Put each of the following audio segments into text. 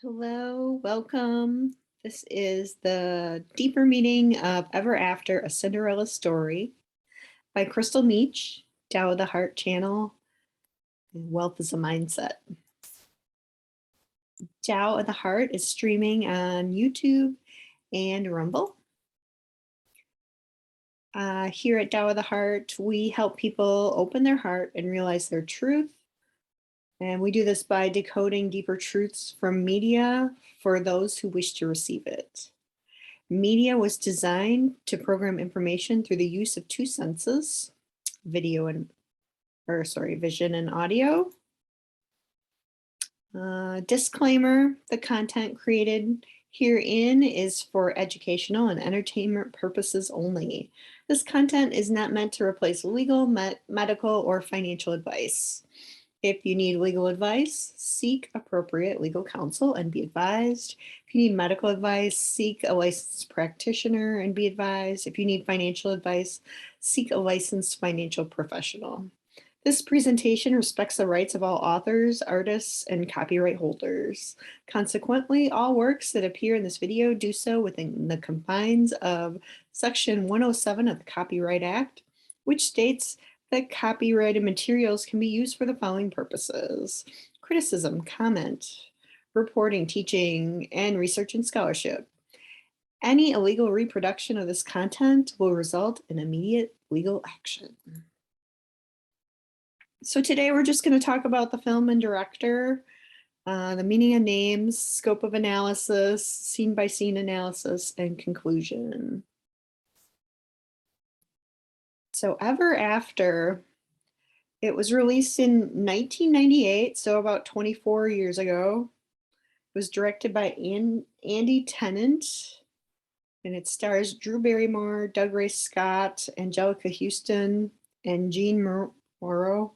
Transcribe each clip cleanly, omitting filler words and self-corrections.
Hello, welcome. This is the deeper meaning of Ever After, a Cinderella Story by Crystal Meach, Tao of the Heart channel, and Wealth is a Mindset. Tao of the Heart is streaming on YouTube and Rumble. Here at Tao of the Heart, we help people open their heart and realize their truth. And we do this by decoding deeper truths from media for those who wish to receive it. Media was designed to program information through the use of two senses, vision and audio. Disclaimer, the content created herein is for educational and entertainment purposes only. This content is not meant to replace legal, medical, or financial advice. If you need legal advice, seek appropriate legal counsel and be advised. If you need medical advice, seek a licensed practitioner and be advised. If you need financial advice, seek a licensed financial professional. This presentation respects the rights of all authors, artists, and copyright holders. Consequently, all works that appear in this video do so within the confines of Section 107 of the Copyright Act, which states that copyrighted materials can be used for the following purposes: criticism, comment, reporting, teaching, and research and scholarship. Any illegal reproduction of this content will result in immediate legal action. So today we're just going to talk about the film and director, the meaning of names, scope of analysis, scene by scene analysis, and conclusion. So Ever After, it was released in 1998, so about 24 years ago. It was directed by Andy Tennant, and it stars Drew Barrymore, Doug Ray Scott, Angelica Houston, and Jean Morrow.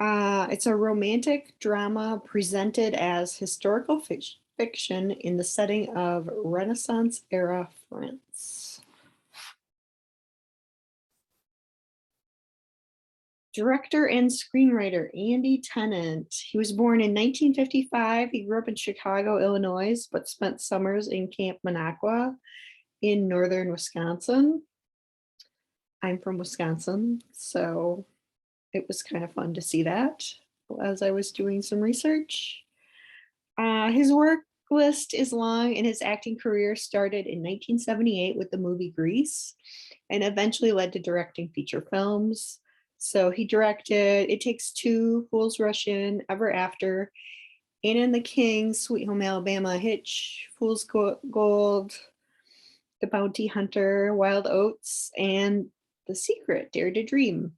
It's a romantic drama presented as historical fiction in the setting of Renaissance-era France. Director and screenwriter Andy Tennant. He was born in 1955. He grew up in Chicago, Illinois, but spent summers in Camp Minocqua in northern Wisconsin. I'm from Wisconsin, so it was kind of fun to see that as I was doing some research. His work list is long, and his acting career started in 1978 with the movie Grease and eventually led to directing feature films. So he directed It Takes Two, Fools Rush In, Ever After, Anna and the King, Sweet Home Alabama, Hitch, Fool's Gold, The Bounty Hunter, Wild Oats, and The Secret, Dare to Dream.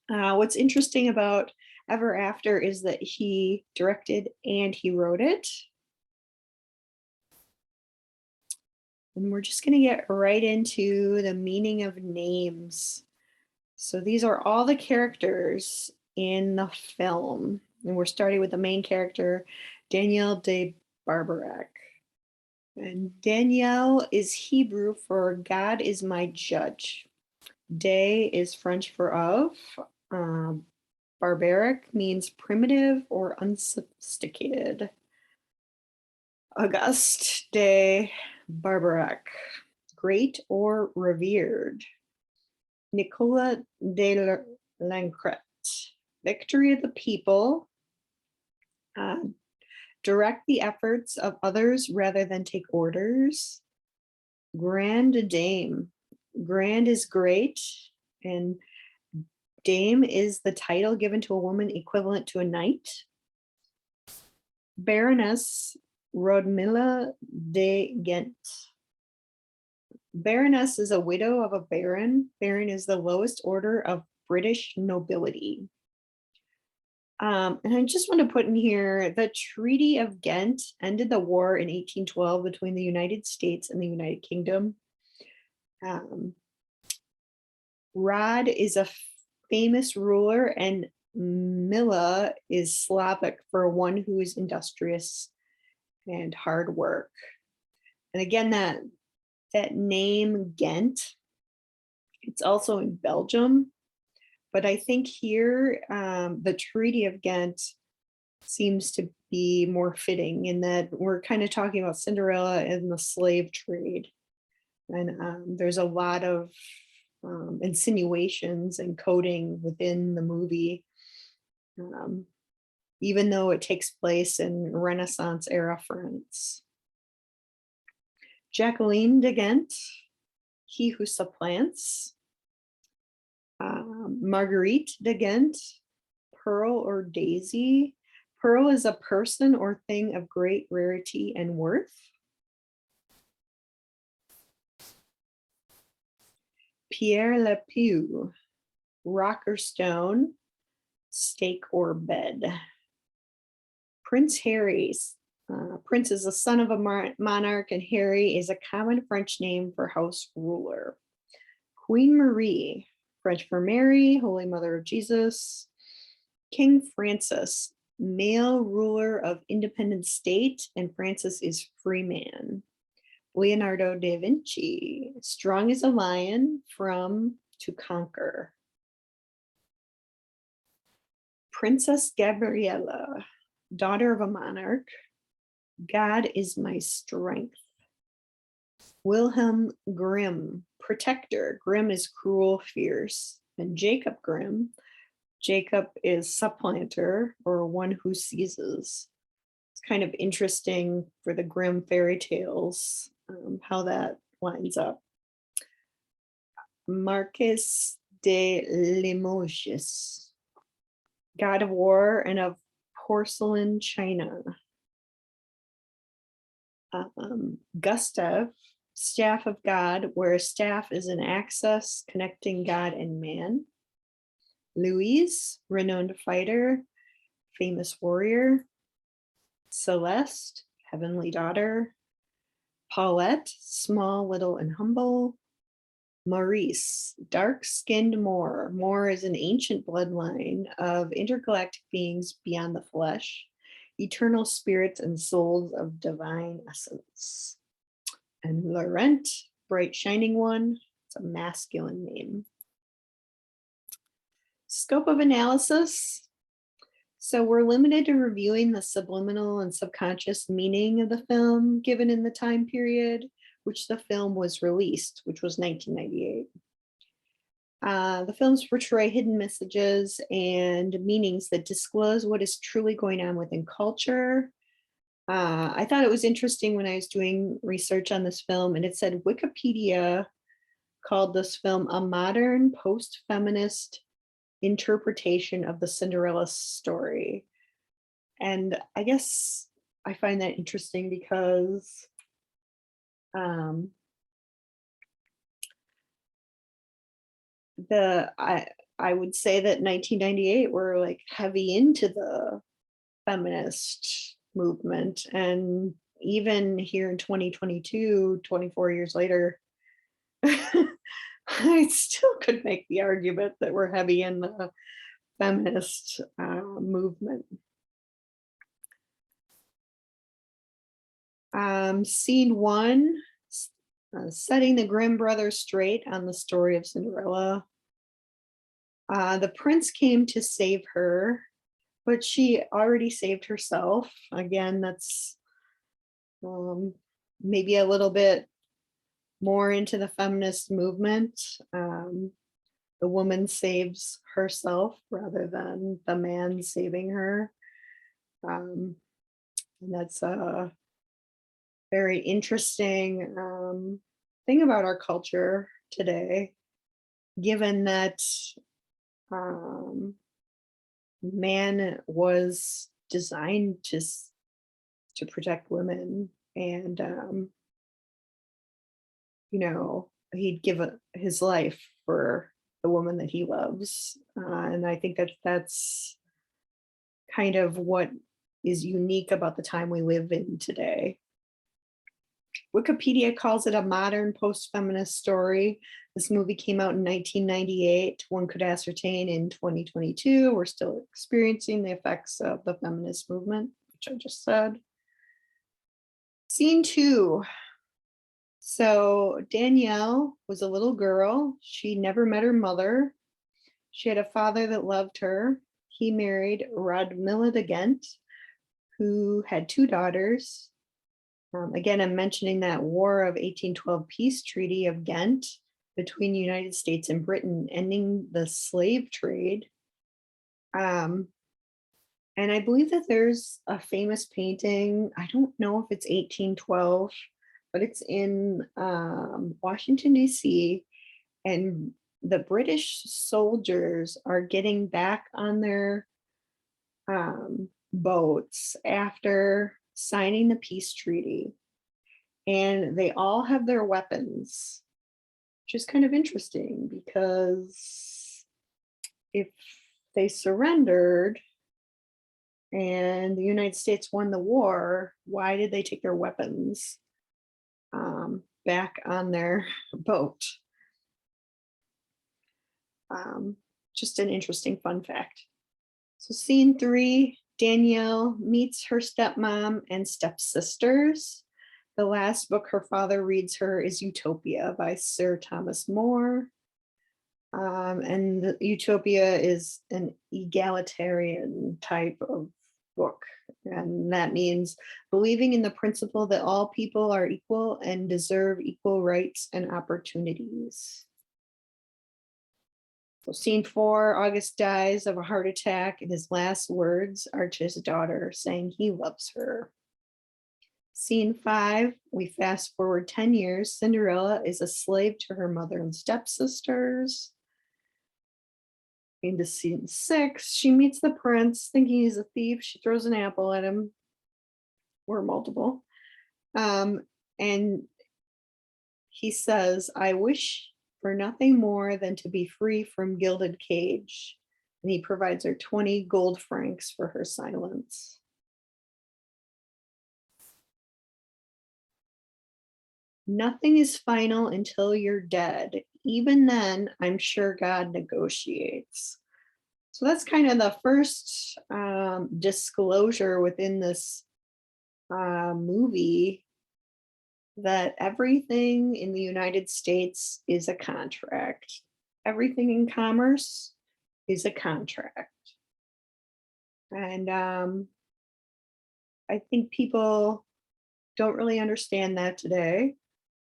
What's interesting about Ever After is that he directed and he wrote it. And we're just going to get right into the meaning of names. So these are all the characters in the film. And we're starting with the main character, Danielle de Barbarac. And Danielle is Hebrew for God is my judge. De is French for of. Barbaric means primitive or unsophisticated. Auguste de Barbarac, great or revered. Nicola de Lancret, victory of the people. Direct the efforts of others rather than take orders. Grande dame, grand is great, and dame is the title given to a woman equivalent to a knight. Baroness Rodmilla de Ghent. Baroness is a widow of a baron. Baron is the lowest order of British nobility. And I just want to put in here, the Treaty of Ghent ended the war in 1812 between the United States and the United Kingdom. Rod is a famous ruler, and Milla is Slavic for one who is industrious and hard work. And again, that name Ghent, it's also in Belgium, but I think here the Treaty of Ghent seems to be more fitting in that we're kind of talking about Cinderella and the slave trade. And there's a lot of insinuations and coding within the movie, um, even though it takes place in Renaissance era France. Jacqueline de Ghent, He Who Supplants. Marguerite de Ghent, Pearl or Daisy. Pearl is a person or thing of great rarity and worth. Pierre Le Pew, rock or stone, stake or bed. Prince Harry. Prince is the son of a monarch, and Harry is a common French name for house ruler. Queen Marie, French for Mary, Holy Mother of Jesus. King Francis, male ruler of independent state, and Francis is free man. Leonardo da Vinci, strong as a lion, from to conquer. Princess Gabriella, daughter of a monarch, God is my strength. Wilhelm Grimm, protector. Grimm is cruel, fierce. And Jacob Grimm, Jacob is supplanter, or one who seizes. It's kind of interesting for the Grimm fairy tales, how that lines up. Marquis de Limoges, god of war and of porcelain china. Gustav, staff of God, where a staff is an axis connecting God and man. Louise, renowned fighter, famous warrior. Celeste, heavenly daughter. Paulette, small, little, and humble. Maurice, dark-skinned Moor. Moor is an ancient bloodline of intergalactic beings beyond the flesh, eternal spirits and souls of divine essence. And Laurent, bright shining one, it's a masculine name. Scope of analysis. So we're limited to reviewing the subliminal and subconscious meaning of the film given in the time period which the film was released, which was 1998. The films portray hidden messages and meanings that disclose what is truly going on within culture. I thought it was interesting when I was doing research on this film, and it said Wikipedia called this film a modern post-feminist interpretation of the Cinderella story. And I guess I find that interesting because I would say that 1998 we're like heavy into the feminist movement, and even here in 2022, 24 years later, I still could make the argument that we're heavy in the feminist movement. Scene one, setting the Grimm brothers straight on the story of Cinderella. The prince came to save her, but she already saved herself. Again, that's maybe a little bit more into the feminist movement. The woman saves herself rather than the man saving her. And that's a very interesting thing about our culture today, given that man was designed to protect women, and he'd give his life for the woman that he loves, and I think that that's kind of what is unique about the time we live in today. Wikipedia calls it a modern post-feminist story. This movie came out in 1998. One could ascertain in 2022, we're still experiencing the effects of the feminist movement, which I just said. Scene two. So Danielle was a little girl. She never met her mother. She had a father that loved her. He married Radmilla de Ghent, who had two daughters. Again, I'm mentioning that War of 1812 Peace Treaty of Ghent between the United States and Britain, ending the slave trade. Um, and I believe that there's a famous painting. I don't know if it's 1812, but it's in Washington, D.C. And the British soldiers are getting back on their boats after signing the peace treaty. And they all have their weapons, which is kind of interesting because if they surrendered and the United States won the war, why did they take their weapons back on their boat? Just an interesting fun fact. So scene 3, Danielle meets her stepmom and stepsisters. The last book her father reads her is Utopia by Sir Thomas More. And Utopia is an egalitarian type of book. And that means believing in the principle that all people are equal and deserve equal rights and opportunities. So scene 4, August dies of a heart attack, and his last words are to his daughter, saying he loves her. Scene 5, we fast forward 10 years. Cinderella is a slave to her mother and stepsisters. Into scene 6, she meets the prince, thinking he's a thief. She throws an apple at him, or multiple. And he says, I wish for nothing more than to be free from gilded cage. And he provides her 20 gold francs for her silence. Nothing is final until you're dead. Even then, I'm sure God negotiates. So that's kind of the first disclosure within this movie, that everything in the United States is a contract. Everything in commerce is a contract. And I think people don't really understand that today.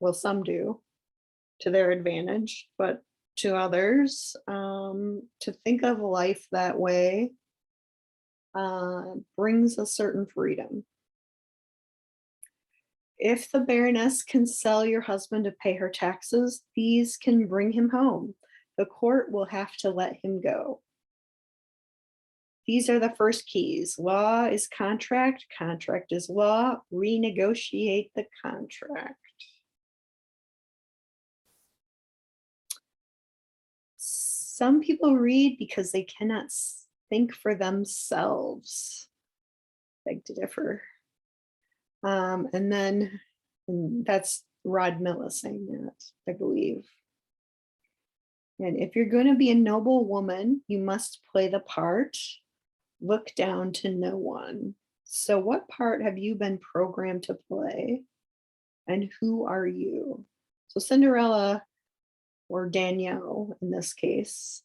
Well, some do, to their advantage, but to others, to think of life that way brings a certain freedom. If the Baroness can sell your husband to pay her taxes, these can bring him home. The court will have to let him go. These are the first keys. Law is contract, contract is law. Renegotiate the contract. Some people read because they cannot think for themselves. Beg to differ. And then that's Rod Milla saying that, I believe. And if you're going to be a noble woman, you must play the part. Look down to no one. So what part have you been programmed to play? And who are you? So Cinderella, or Danielle in this case,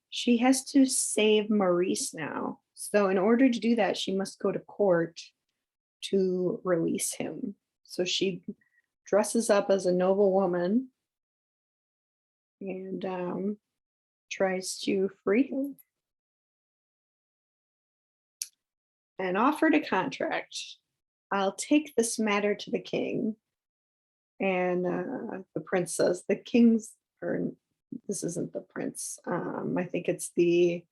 she has to save Maurice now. So in order to do that, she must go to court to release him. So she dresses up as a noble woman and tries to free him and offered a contract. I'll take this matter to the king. And the prince says, the king's, or this isn't the prince. I think it's the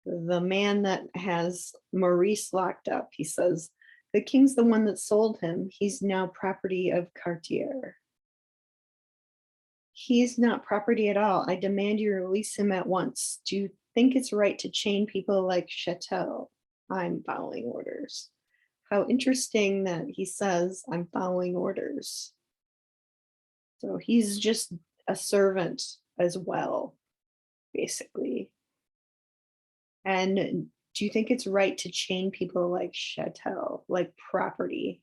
man that has Maurice locked up. He says, the king's the one that sold him. He's now property of Cartier. He's not property at all. I demand you release him at once. Do you think it's right to chain people like Chatel? I'm following orders. How interesting that he says, I'm following orders. So he's just a servant as well, basically. And do you think it's right to chain people like Chatel, like property?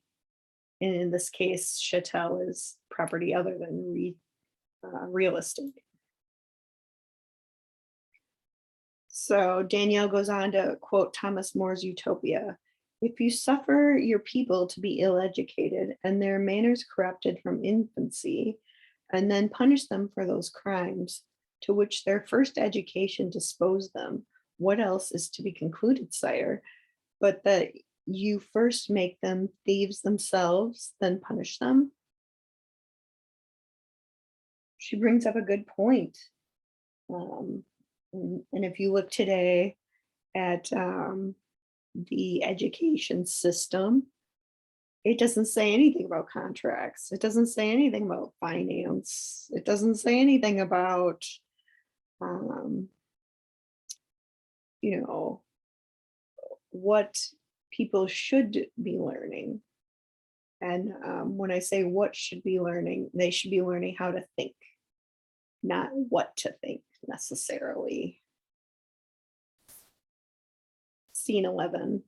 And in this case, Chatel is property other than real estate. So Danielle goes on to quote Thomas More's Utopia. If you suffer your people to be ill educated and their manners corrupted from infancy, and then punish them for those crimes to which their first education disposed them, what else is to be concluded, sire, but that you first make them thieves themselves, then punish them? She brings up a good point. Um, and if you look today at the education system, it doesn't say anything about contracts. It doesn't say anything about finance. It doesn't say anything about, um, you know, what people should be learning. And when I say what should be learning, they should be learning how to think, not what to think necessarily. Scene 11.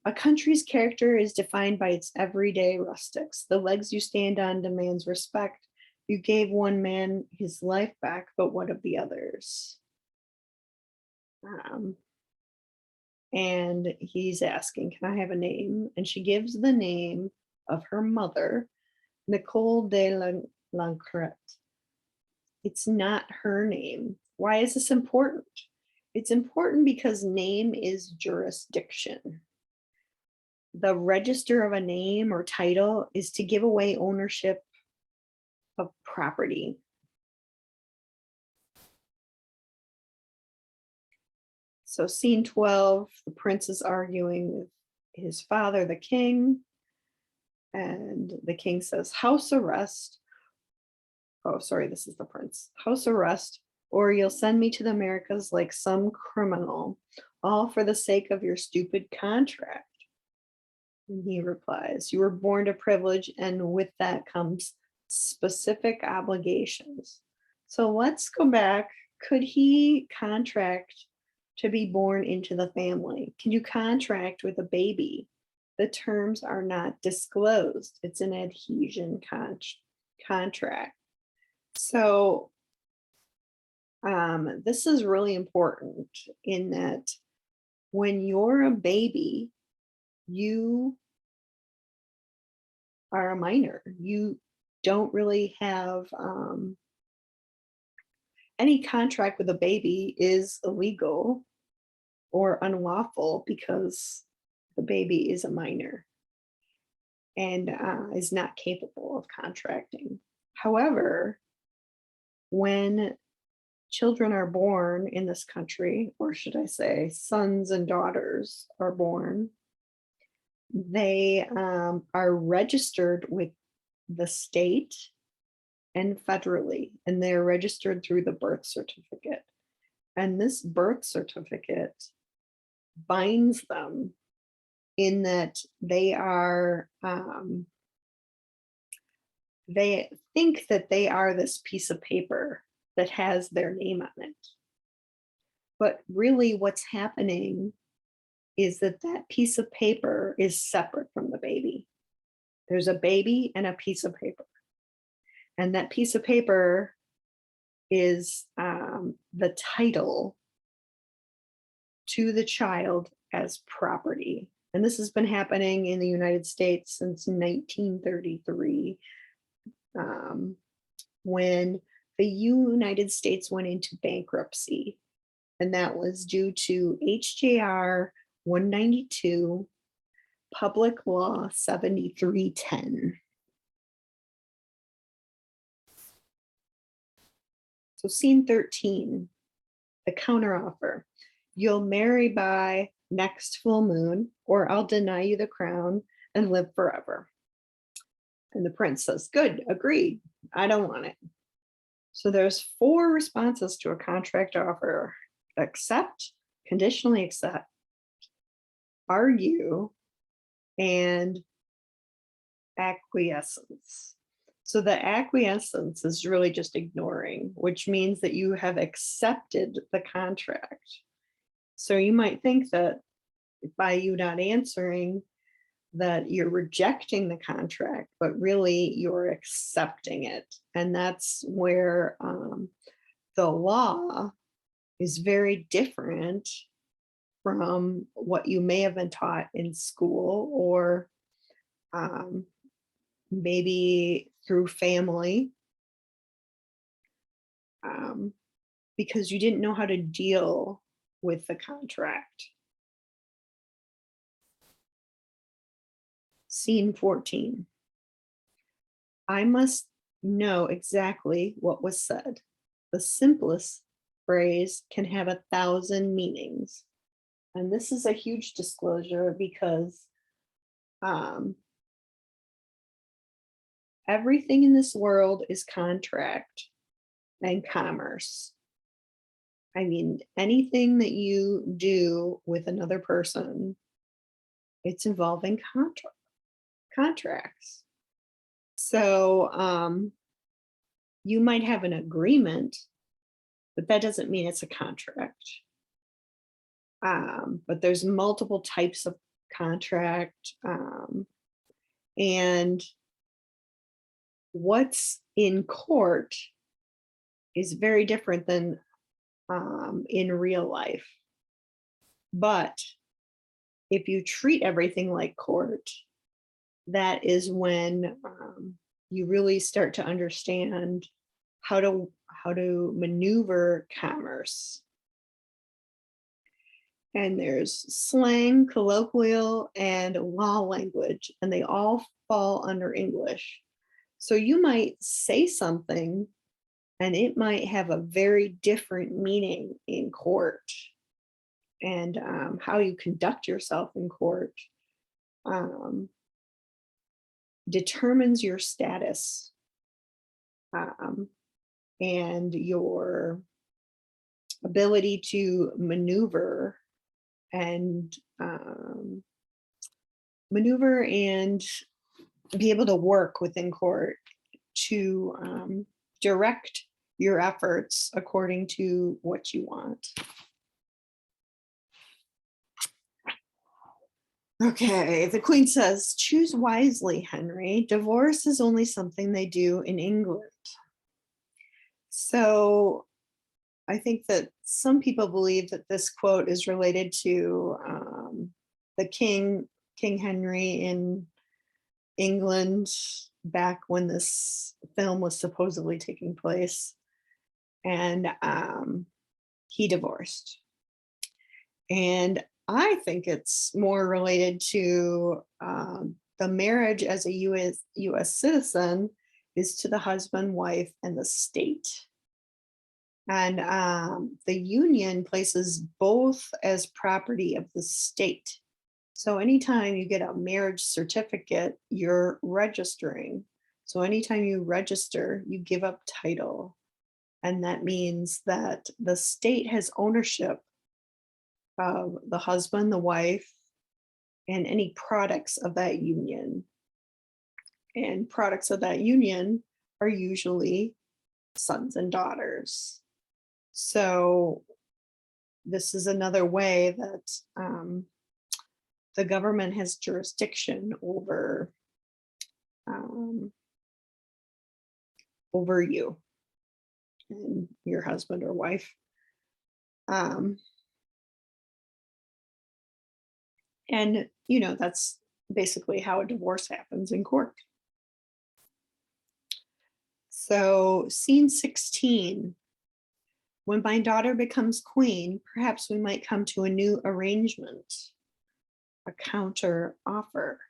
A country's character is defined by its everyday rustics. The legs you stand on demands respect. You gave one man his life back, but what of the others? Um, and he's asking, can I have a name? And she gives the name of her mother, Nicole de Lancret. It's not her name. Why is this important? It's important because name is jurisdiction. The register of a name or title is to give away ownership of property. So scene 12, the prince is arguing with his father, the king, and the king says, house arrest. Oh, sorry, this is the prince. House arrest, or you'll send me to the Americas like some criminal, all for the sake of your stupid contract. And he replies, you were born to privilege, and with that comes specific obligations. So let's go back. Could he contract to be born into the family? Can you contract with a baby? The terms are not disclosed. It's an adhesion contract. So this is really important in that when you're a baby, you are a minor. You don't really have any contract with a baby is illegal or unlawful because the baby is a minor and is not capable of contracting. However, when children are born in this country, or should I say, sons and daughters are born, they are registered with the state and federally, and they're registered through the birth certificate. And this birth certificate binds them in that they are, they think that they are this piece of paper that has their name on it. But really what's happening is that that piece of paper is separate from the baby. There's a baby and a piece of paper. And that piece of paper is the title to the child as property. And this has been happening in the United States since 1933, when the United States went into bankruptcy. And that was due to HJR 192, Public Law 7310. So scene 13, the counteroffer. You'll marry by next full moon, or I'll deny you the crown and live forever. And the prince says, good, agreed. I don't want it. So there's 4 responses to a contract offer: accept, conditionally accept, argue, and acquiescence. So the acquiescence is really just ignoring, which means that you have accepted the contract. So you might think that by you not answering that you're rejecting the contract, but really you're accepting it. And that's where the law is very different from what you may have been taught in school or um, maybe through family, um, because you didn't know how to deal with the contract. Scene 14. I must know exactly what was said. The simplest phrase can have 1,000 meanings. And this is a huge disclosure because um, everything in this world is contract and commerce. I mean, anything that you do with another person, it's involving contracts. So you might have an agreement, but that doesn't mean it's a contract. But there's multiple types of contract, and what's in court is very different than in real life. But if you treat everything like court, that is when you really start to understand how to maneuver commerce. And there's slang, colloquial, and law language, and they all fall under English. So you might say something and it might have a very different meaning in court. And how you conduct yourself in court um, determines your status um, and your ability to and um, maneuver and be able to work within court to direct your efforts according to what you want. Okay, the Queen says, choose wisely, Henry. Divorce is only something they do in England. So I think that some people believe that this quote is related to the King Henry in England back when this film was supposedly taking place. And he divorced. And I think it's more related to the marriage as a US citizen is to the husband, wife, and the state. And the union places both as property of the state. So anytime you get a marriage certificate, you're registering. So anytime you register, you give up title. And that means that the state has ownership of the husband, the wife, and any products of that union. And products of that union are usually sons and daughters. So this is another way that the government has jurisdiction um, over you and your husband or wife. And, that's basically how a divorce happens in court. So, scene 16. When my daughter becomes queen, perhaps we might come to a new arrangement, a counter offer.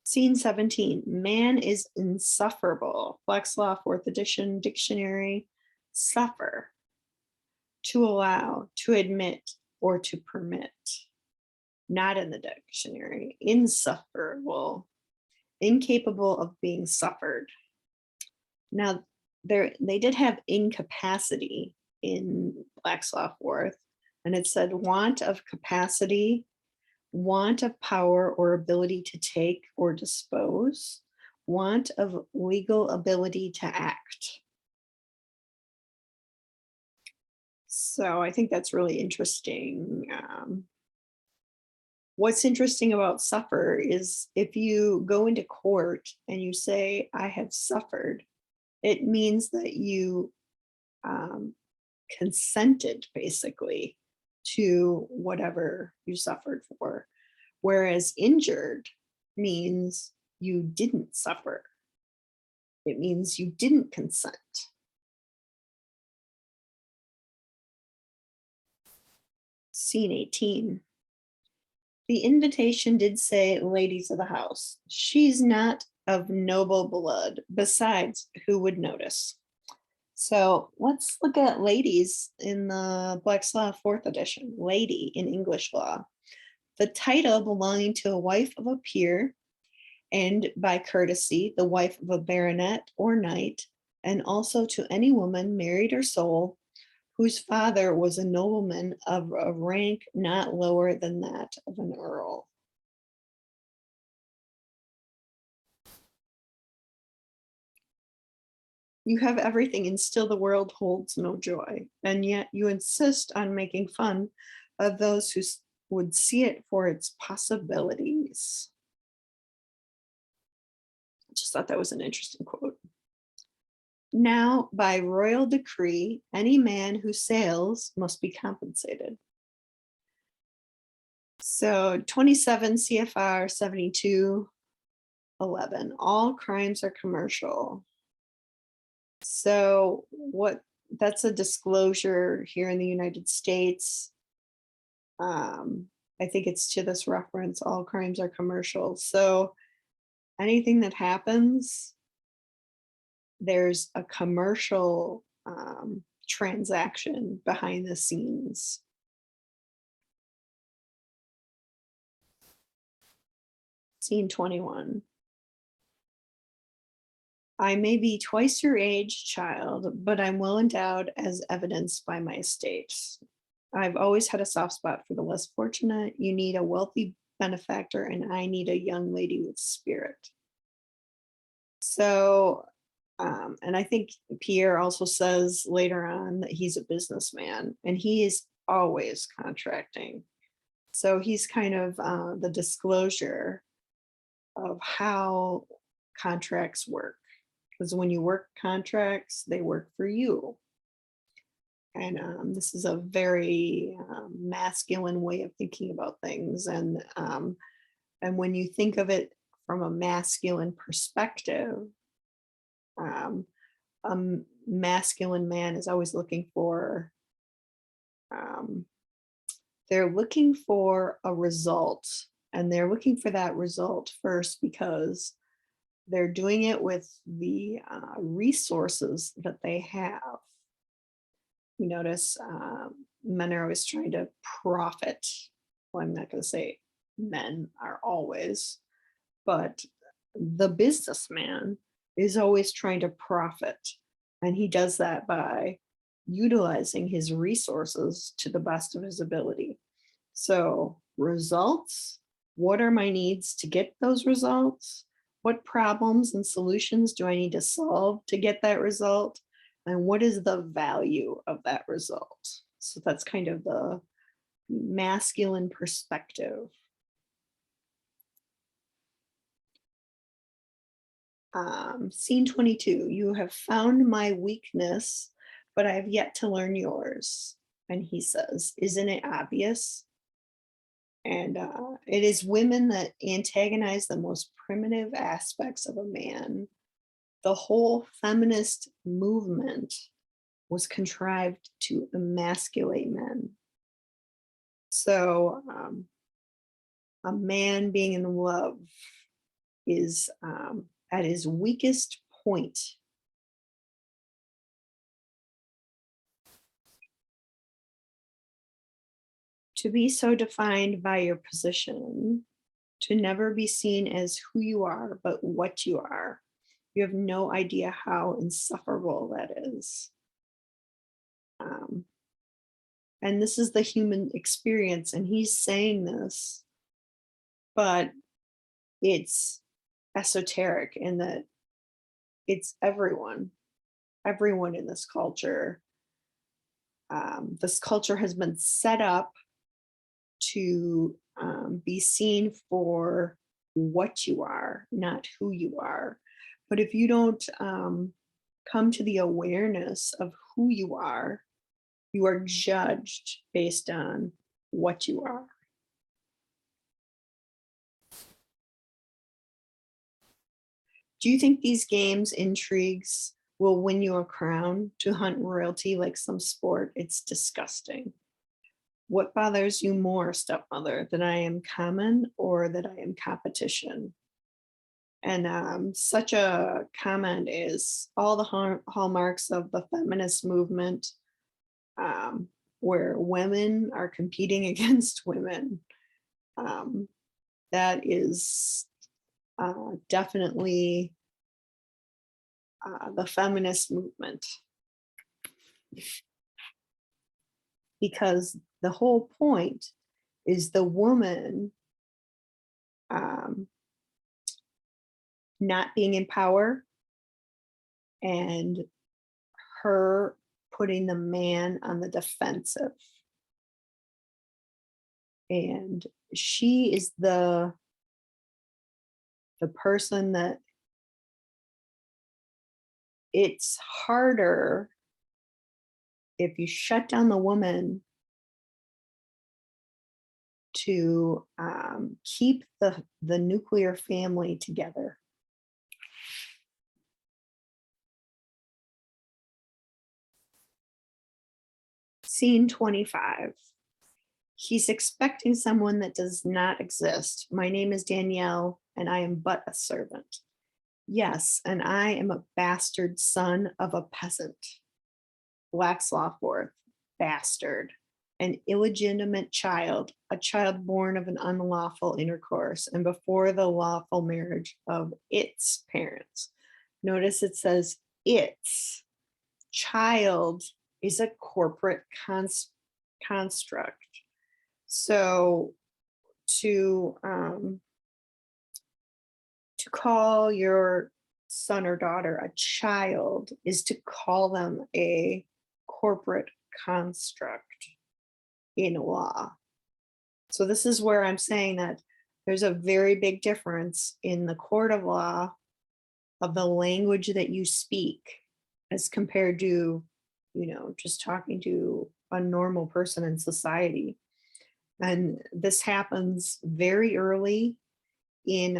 Scene 17. Man is insufferable. Black's Law, 4th edition dictionary. Suffer. To allow, to admit, or to permit. Not in the dictionary. Insufferable. Incapable of being suffered. Now, they did have incapacity in Black's Law 4th, and it said want of capacity, want of power or ability to take or dispose, want of legal ability to act. So I think that's really interesting. What's interesting about suffer is if you go into court and you say, I have suffered, It means that you um, consented basically to whatever you suffered for. Whereas injured means you didn't suffer. It means you didn't consent. Scene 18. The invitation did say, ladies of the house. She's not of noble blood. Besides, who would notice? So let's look at ladies in the Black's Law 4th edition. Lady in English law. The title belonging to a wife of a peer, and by courtesy, the wife of a baronet or knight, and also to any woman, married or sole, whose father was a nobleman of a rank not lower than that of an earl. You have everything and still the world holds no joy, and yet you insist on making fun of those who would see it for its possibilities. I just thought that was an interesting quote. Now, by royal decree, any man who sails must be compensated. So 27 CFR 72:11, all crimes are commercial. So that's a disclosure here in the United States. I think it's to this reference, all crimes are commercial. So anything that happens, there's a commercial transaction behind the scenes. Scene 21. I may be twice your age, child, but I'm well endowed as evidenced by my estate. I've always had a soft spot for the less fortunate. You need a wealthy benefactor, and I need a young lady with spirit. So, and I think Pierre also says later on that he's a businessman and he is always contracting. So he's kind of the disclosure of how contracts work. Because when you work contracts, they work for you. And this is a very masculine way of thinking about things. And when you think of it from a masculine perspective, a masculine man is always looking for, they're looking for a result. And they're looking for that result first because they're doing it with the resources that they have. You notice men are always trying to profit. Well, I'm not going to say men are always, but the businessman is always trying to profit. And he does that by utilizing his resources to the best of his ability. So, results, what are my needs to get those results? What problems and solutions do I need to solve to get that result? And what is the value of that result? So that's kind of the masculine perspective. Scene 22, you have found my weakness, but I have yet to learn yours. And he says, isn't it obvious? And it is women that antagonize the most primitive aspects of a man. The whole feminist movement was contrived to emasculate men. So a man being in love is at his weakest point. To be so defined by your position, to never be seen as who you are, but what you are. You have no idea how insufferable that is. And this is the human experience. And he's saying this, but it's esoteric in that it's everyone in this culture. This culture has been set up to be seen for what you are, not who you are. But if you don't come to the awareness of who you are judged based on what you are. Do you think these games, intrigues, will win you a crown to hunt royalty like some sport? It's disgusting. What bothers you more, stepmother, that I am common or that I am competition? And such a comment is all the hallmarks of the feminist movement, um, where women are competing against women. Um, that is definitely the feminist movement, because the whole point is the woman um, not being in power and her putting the man on the defensive. And she is the person that it's harder if you shut down the woman to keep the nuclear family together. Scene 25. He's expecting someone that does not exist. My name is Danielle, and I am but a servant. Yes, and I am a bastard son of a peasant. Black's law fourth, bastard, an illegitimate child, a child born of an unlawful intercourse and before the lawful marriage of its parents. Notice it says its. Child is a corporate construct. So to call your son or daughter a child is to call them a corporate construct in law. So this is where I'm saying that there's a very big difference in the court of law of the language that you speak as compared to, just talking to a normal person in society. And this happens very early in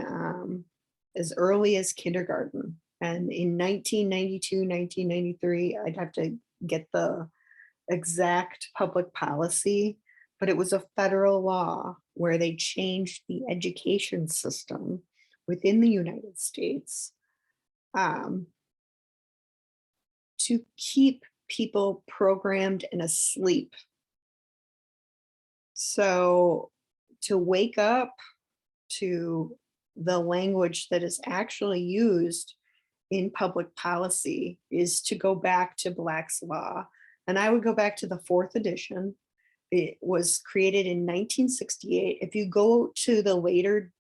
as early as kindergarten. And in 1992, 1993, I'd have to get the exact public policy, but it was a federal law where they changed the education system within the United States um, to keep people programmed and asleep. So to wake up to the language that is actually used in public policy is to go back to Black's Law. And I would go back to the fourth edition. It was created in 1968. If you go to the later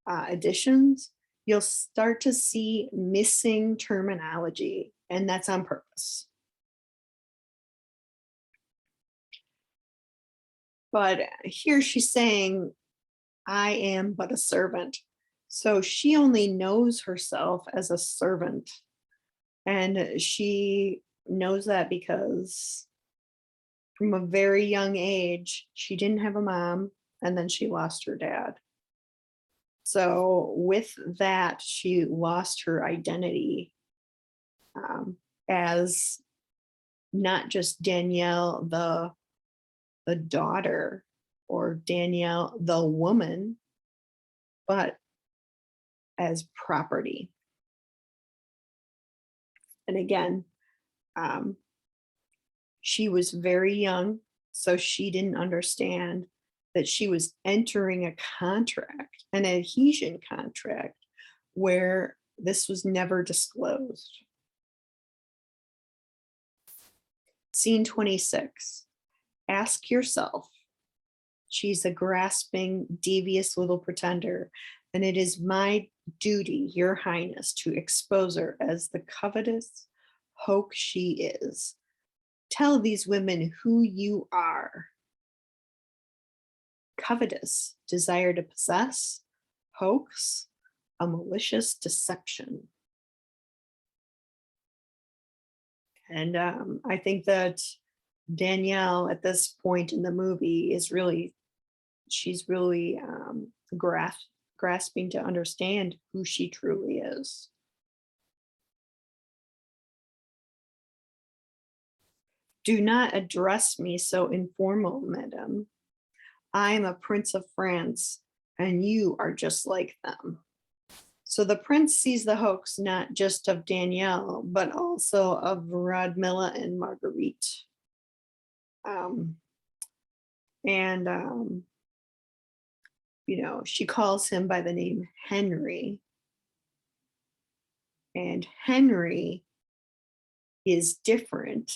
editions, you'll start to see missing terminology, and that's on purpose. But here she's saying, I am but a servant. So she only knows herself as a servant. And she knows that because from a very young age, she didn't have a mom and then she lost her dad. So with that, she lost her identity as not just Danielle, the daughter, or Danielle, the woman, but as property. And again, she was very young, so she didn't understand that she was entering a contract, an adhesion contract, where this was never disclosed. Scene 26. Ask yourself, she's a grasping, devious little pretender, and it is my duty, your highness, to expose her as the covetous hoax she is. Tell these women who you are. Covetous, desire to possess, hoax, a malicious deception. And I think that Danielle at this point in the movie is really, she's really grasping to understand who she truly is. Do not address me so informal, madam. I am a prince of France, and you are just like them. So the prince sees the hoax not just of Danielle, but also of Radmilla and Marguerite. Um, and, she calls him by the name Henry. And Henry is different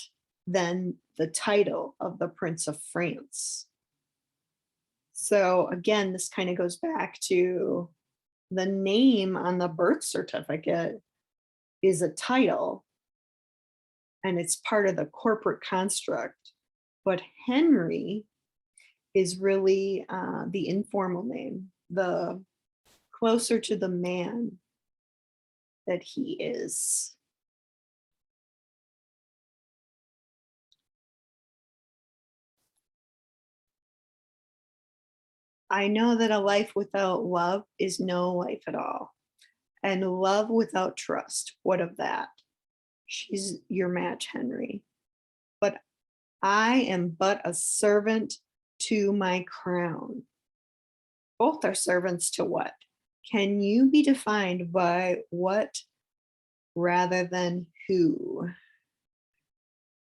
than the title of the Prince of France. So again, this kind of goes back to the name on the birth certificate is a title and it's part of the corporate construct. But Henry is really the informal name, the closer to the man that he is. I know that a life without love is no life at all. And love without trust, what of that? She's your match, Henry. But I am but a servant to my crown. Both are servants to what? Can you be defined by what rather than who?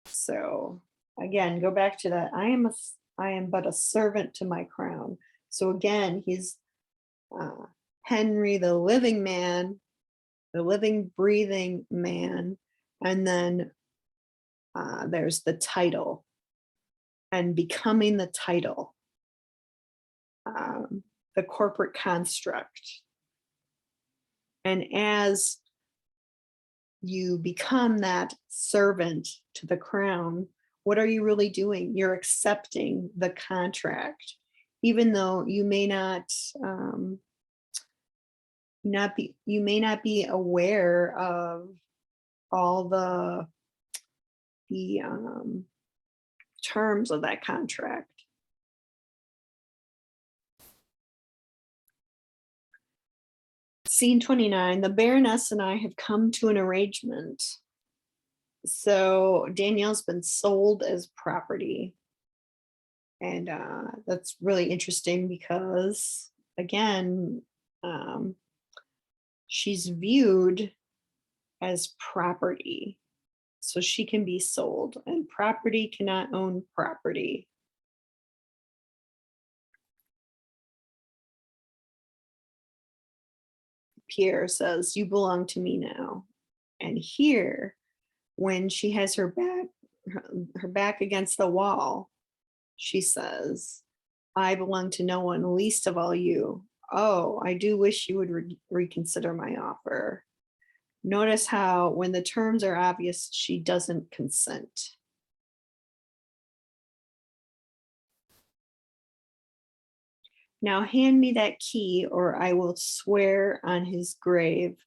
So again, go back to that. I am but a servant to my crown. So again, he's uh, Henry, the living man, the living, breathing man, and then there's the title and becoming the title, um, the corporate construct. And as you become that servant to the crown, what are you really doing? You're accepting the contract, even though you may not be aware of all the terms of that contract. Scene 29, the Baroness and I have come to an arrangement. So Danielle's been sold as property. And that's really interesting because, again, she's viewed as property. So she can be sold, and property cannot own property. Pierre says, "You belong to me now." And here, when she has her back against the wall, she says, "I belong to no one, least of all you. Oh, I do wish you would reconsider my offer." Notice how, when the terms are obvious, she doesn't consent. Now hand me that key, or I will swear on his grave,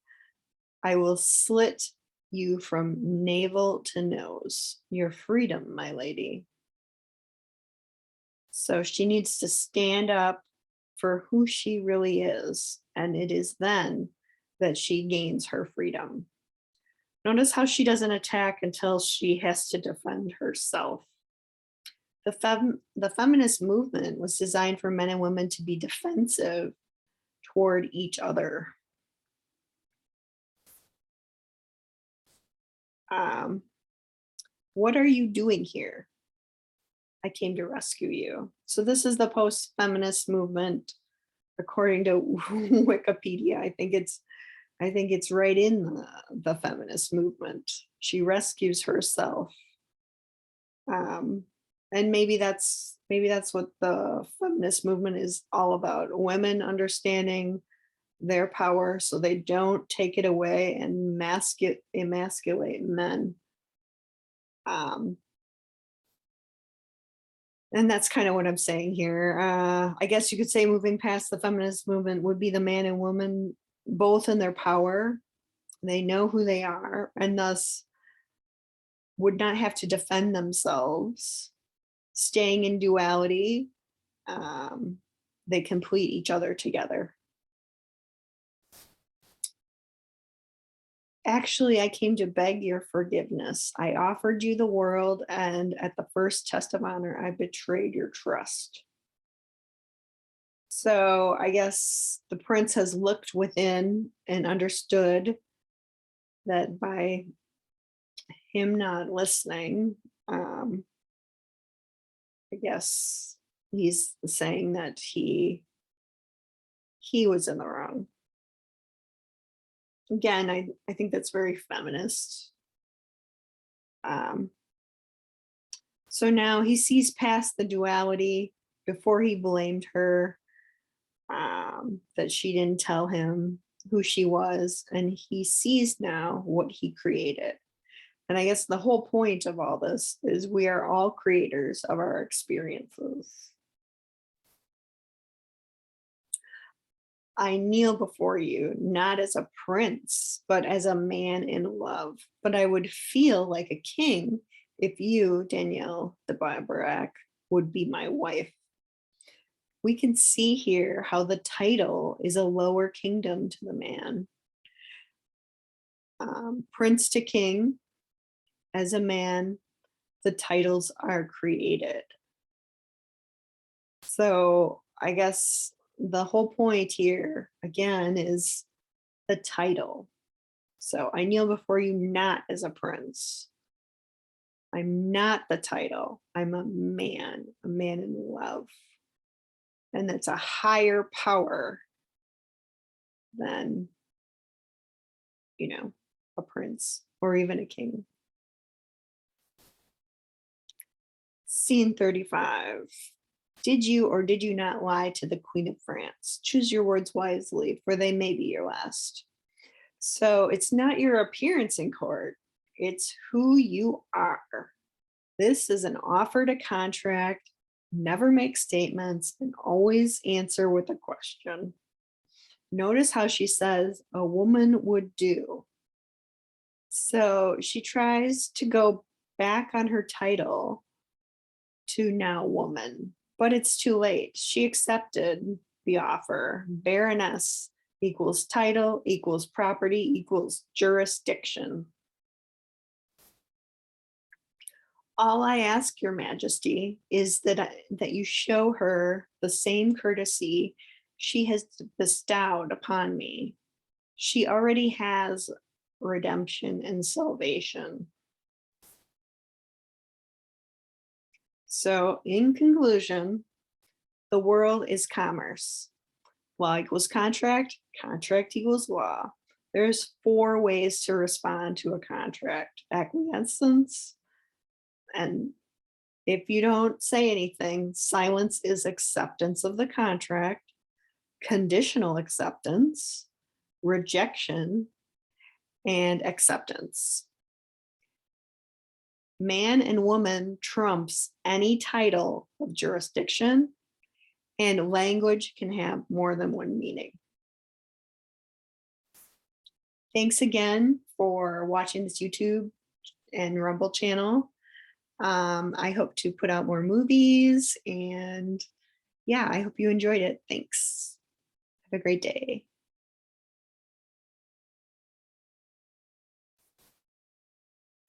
I will slit you from navel to nose. Your freedom, my lady. So she needs to stand up for who she really is. And it is then that she gains her freedom. Notice how she doesn't attack until she has to defend herself. The feminist movement was designed for men and women to be defensive toward each other. Um, what are you doing here? I came to rescue you. So this is the post-feminist movement, according to Wikipedia. I think it's right in the feminist movement. She rescues herself. And maybe that's what the feminist movement is all about. Women understanding their power so they don't take it away and emasculate men. And that's kind of what I'm saying here. I guess you could say moving past the feminist movement would be the man and woman both in their power. They know who they are, and thus would not have to defend themselves. Staying in duality, um, they complete each other together. Actually, I came to beg your forgiveness. I offered you the world, and at the first test of honor, I betrayed your trust. So I guess the prince has looked within and understood that by him not listening, um, I guess he's saying that he was in the wrong. Again, I think that's very feminist. Um, so now he sees past the duality. Before he blamed her, that she didn't tell him who she was, and he sees now what he created. And I guess the whole point of all this is we are all creators of our experiences. I kneel before you, not as a prince, but as a man in love. But I would feel like a king if you, Danielle de Barbarac, would be my wife. We can see here how the title is a lower kingdom to the man. Prince to king, as a man, the titles are created. So I guess the whole point here, again, is the title. So I kneel before you not as a prince. I'm not the title. I'm a man in love. And that's a higher power than, a prince or even a king. Scene 35. Did you or did you not lie to the Queen of France? Choose your words wisely, for they may be your last. So it's not your appearance in court, it's who you are. This is an offer to contract. Never make statements and always answer with a question. Notice how she says a woman would do. So she tries to go back on her title to now woman, but it's too late. She accepted the offer. Baroness equals title, equals property, equals jurisdiction. All I ask, Your Majesty, is that you show her the same courtesy she has bestowed upon me. She already has redemption and salvation. So, in conclusion, the world is commerce. Law equals contract, contract equals law. There's 4 ways to respond to a contract: acquiescence, and if you don't say anything, silence is acceptance of the contract, conditional acceptance, rejection, and acceptance. Man and woman trumps any title of jurisdiction, and language can have more than one meaning. Thanks again for watching this YouTube and Rumble channel. I hope to put out more movies, and yeah, I hope you enjoyed it. Thanks. Have a great day.